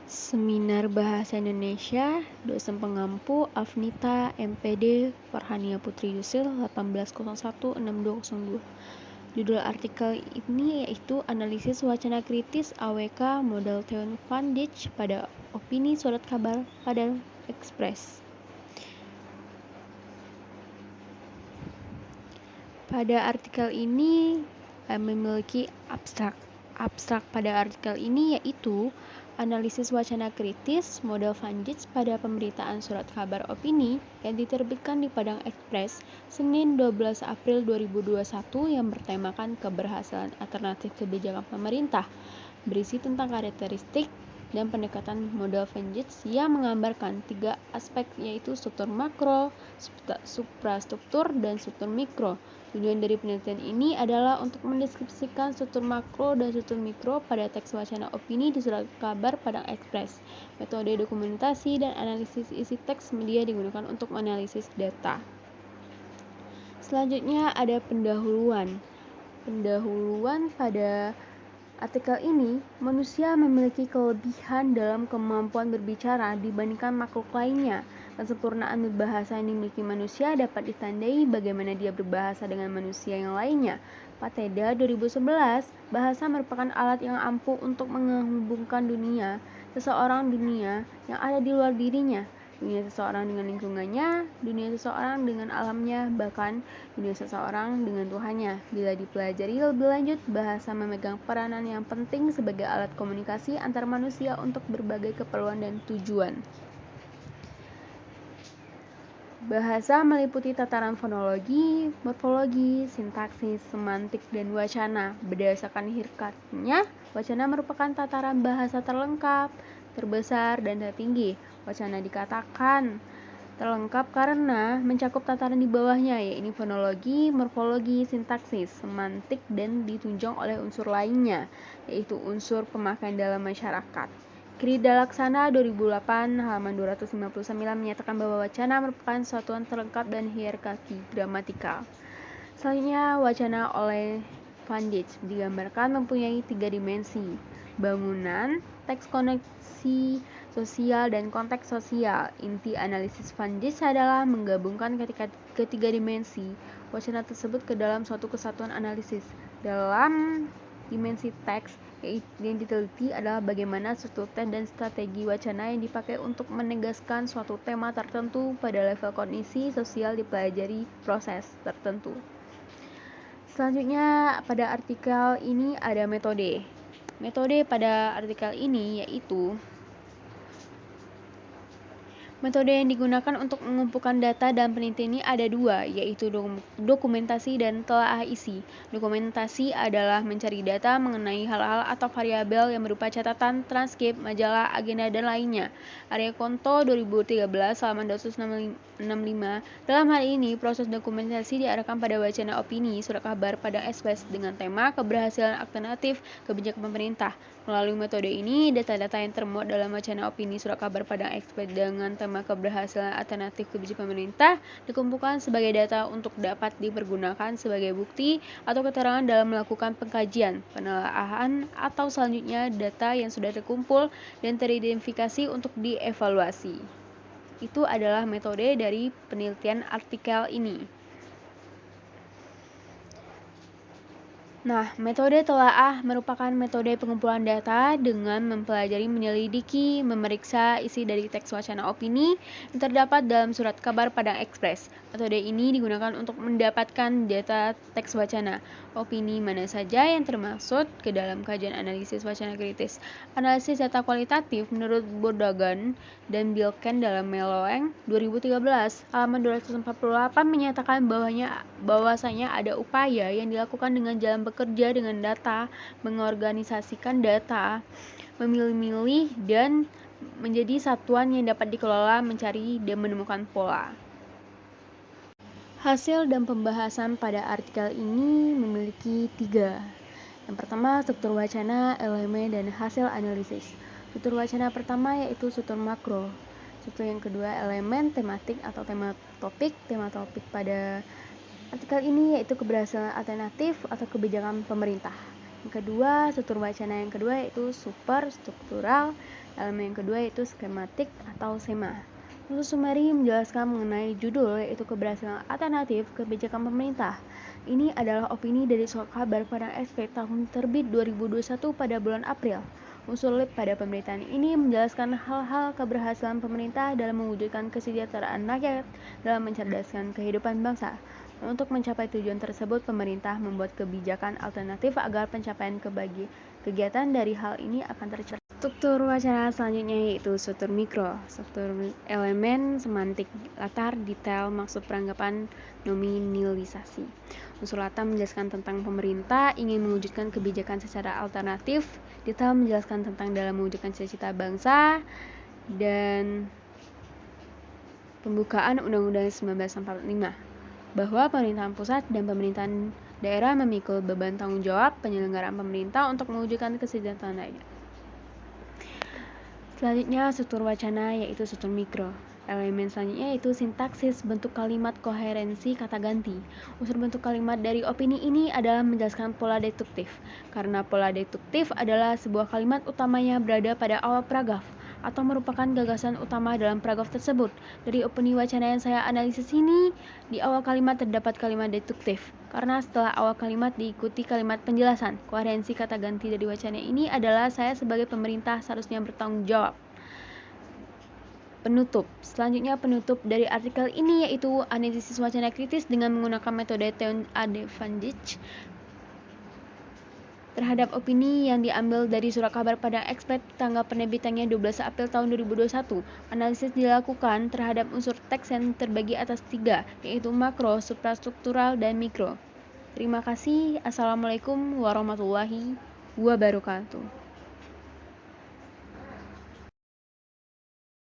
Seminar Bahasa Indonesia, dosen pengampu Afnita MPD Farhania Putri Yusil 1801-6202. Judul artikel ini yaitu Analisis Wacana Kritis AWK Model Theo van Dijk pada Opini Surat Kabar pada Express. Pada artikel ini memiliki abstrak. Abstrak pada artikel ini yaitu analisis wacana kritis model Van Dijk pada pemberitaan surat kabar opini yang diterbitkan di Padang Express Senin 12 April 2021 yang bertemakan keberhasilan alternatif kebijakan pemerintah, berisi tentang karakteristik dan pendekatan model Van Dijk yang menggambarkan 3 aspek yaitu struktur makro, suprastruktur, dan struktur mikro. Tujuan dari penelitian ini adalah untuk mendeskripsikan struktur makro dan struktur mikro pada teks wacana opini di surat kabar Padang Express. Metode dokumentasi dan analisis isi teks media digunakan untuk menganalisis data. Selanjutnya ada pendahuluan. Pendahuluan pada artikel ini, manusia memiliki kelebihan dalam kemampuan berbicara dibandingkan makhluk lainnya. Kesempurnaan berbahasa yang dimiliki manusia dapat ditandai bagaimana dia berbahasa dengan manusia yang lainnya. Pateda 2011, bahasa merupakan alat yang ampuh untuk menghubungkan dunia seseorang yang ada di luar dirinya. Dunia seseorang dengan lingkungannya, dunia seseorang dengan alamnya, bahkan dunia seseorang dengan Tuhannya. Bila dipelajari lebih lanjut, bahasa memegang peranan yang penting sebagai alat komunikasi antar manusia untuk berbagai keperluan dan tujuan. Bahasa meliputi tataran fonologi, morfologi, sintaksis, semantik, dan wacana. Berdasarkan hierarkinya, wacana merupakan tataran bahasa terlengkap, terbesar, dan tertinggi. Wacana dikatakan terlengkap karena mencakup tataran di bawahnya, yaitu fonologi, morfologi, sintaksis, semantik, dan ditunjang oleh unsur lainnya, yaitu unsur pemakaian dalam masyarakat. Krida Laksana 2008 halaman 259 menyatakan bahwa wacana merupakan satuan terlengkap dan hierarki gramatikal. Selanjutnya, wacana oleh Van Dijk digambarkan mempunyai 3 dimensi: bangunan, teks koneksi sosial, dan konteks sosial. Inti analisis Van Dijk adalah menggabungkan ketiga dimensi wacana tersebut ke dalam suatu kesatuan analisis. Dalam dimensi teks, yang diteliti adalah bagaimana struktur teks dan strategi wacana yang dipakai untuk menegaskan suatu tema tertentu pada level kognisi sosial dipelajari proses tertentu. Selanjutnya pada artikel ini ada metode. Metode pada artikel ini yaitu metode yang digunakan untuk mengumpulkan data dan penelitian ini ada 2, yaitu dokumentasi dan telaah isi. Dokumentasi adalah mencari data mengenai hal-hal atau variabel yang berupa catatan, transkrip, majalah, agenda, dan lainnya. Arya Konto 2013 halaman 265. Dalam hal ini, proses dokumentasi diarahkan pada wacana opini surat kabar Padang Express dengan tema keberhasilan alternatif kebijakan pemerintah. Melalui metode ini, data-data yang termuat dalam wacana opini surat kabar Padang Express dengan tema keberhasilan alternatif kebijakan pemerintah dikumpulkan sebagai data untuk dapat dipergunakan sebagai bukti atau keterangan dalam melakukan pengkajian, penelaahan, atau selanjutnya data yang sudah terkumpul dan teridentifikasi untuk dievaluasi. Itu adalah metode dari penelitian artikel ini. Nah, metode telaah merupakan metode pengumpulan data dengan mempelajari, menyelidiki, memeriksa isi dari teks wacana opini yang terdapat dalam surat kabar Padang Express. Metode ini digunakan untuk mendapatkan data teks wacana opini mana saja yang termaksud ke dalam kajian analisis wacana kritis. Analisis data kualitatif menurut Bordagen dan Bilken dalam Meloeng 2013 halaman 248 menyatakan bahwasanya ada upaya yang dilakukan dengan jalan bekerja dengan data, mengorganisasikan data, memilih-milih, dan menjadi satuan yang dapat dikelola, mencari, dan menemukan pola. Hasil dan pembahasan pada artikel ini memiliki 3. Yang pertama, struktur wacana, elemen, dan hasil analisis. Struktur wacana pertama yaitu struktur makro. Struktur yang kedua, elemen, tematik atau tema topik. Tema topik pada artikel ini yaitu keberhasilan alternatif atau kebijakan pemerintah. Yang kedua, struktur wacana yang kedua yaitu superstruktural. Elemen yang kedua yaitu skematik atau SEMA. Untuk sumari menjelaskan mengenai judul yaitu keberhasilan alternatif kebijakan pemerintah. Ini adalah opini dari surat kabar pada SP tahun terbit 2021 pada bulan April. Unsur lip pada pemerintahan ini menjelaskan hal-hal keberhasilan pemerintah dalam mewujudkan kesejahteraan rakyat dalam mencerdaskan kehidupan bangsa. Untuk mencapai tujuan tersebut, pemerintah membuat kebijakan alternatif agar pencapaian kegiatan dari hal ini akan tercapai. Struktur wacana selanjutnya yaitu struktur mikro, struktur elemen, semantik, latar, detail, maksud peranggapan, nominalisasi. Unsur latar menjelaskan tentang pemerintah ingin mewujudkan kebijakan secara alternatif, detail menjelaskan tentang dalam mewujudkan cita-cita bangsa, dan pembukaan Undang-Undang 1945 bahwa pemerintahan pusat dan pemerintahan daerah memikul beban tanggung jawab penyelenggaraan pemerintah untuk mewujudkan kesejahteraan rakyat. Selanjutnya struktur wacana yaitu struktur mikro. Elemen selanjutnya yaitu sintaksis, bentuk kalimat, koherensi, kata ganti. Unsur bentuk kalimat dari opini ini adalah menjelaskan pola deduktif. Karena pola deduktif adalah sebuah kalimat utamanya berada pada awal paragraf atau merupakan gagasan utama dalam paragraf tersebut. Dari opini wacana yang saya analisis ini, di awal kalimat terdapat kalimat deduktif. Karena setelah awal kalimat diikuti kalimat penjelasan. Koherensi kata ganti dari wacana ini adalah saya sebagai pemerintah seharusnya bertanggung jawab. Penutup. Selanjutnya penutup dari artikel ini yaitu analisis wacana kritis dengan menggunakan metode Theon Advantage terhadap opini yang diambil dari surat kabar pada Express tanggal penerbitannya 12 April tahun 2021. Analisis dilakukan terhadap unsur teks yang terbagi atas 3, yaitu makro, suprastruktural, dan mikro. Terima kasih. Assalamualaikum warahmatullahi wabarakatuh.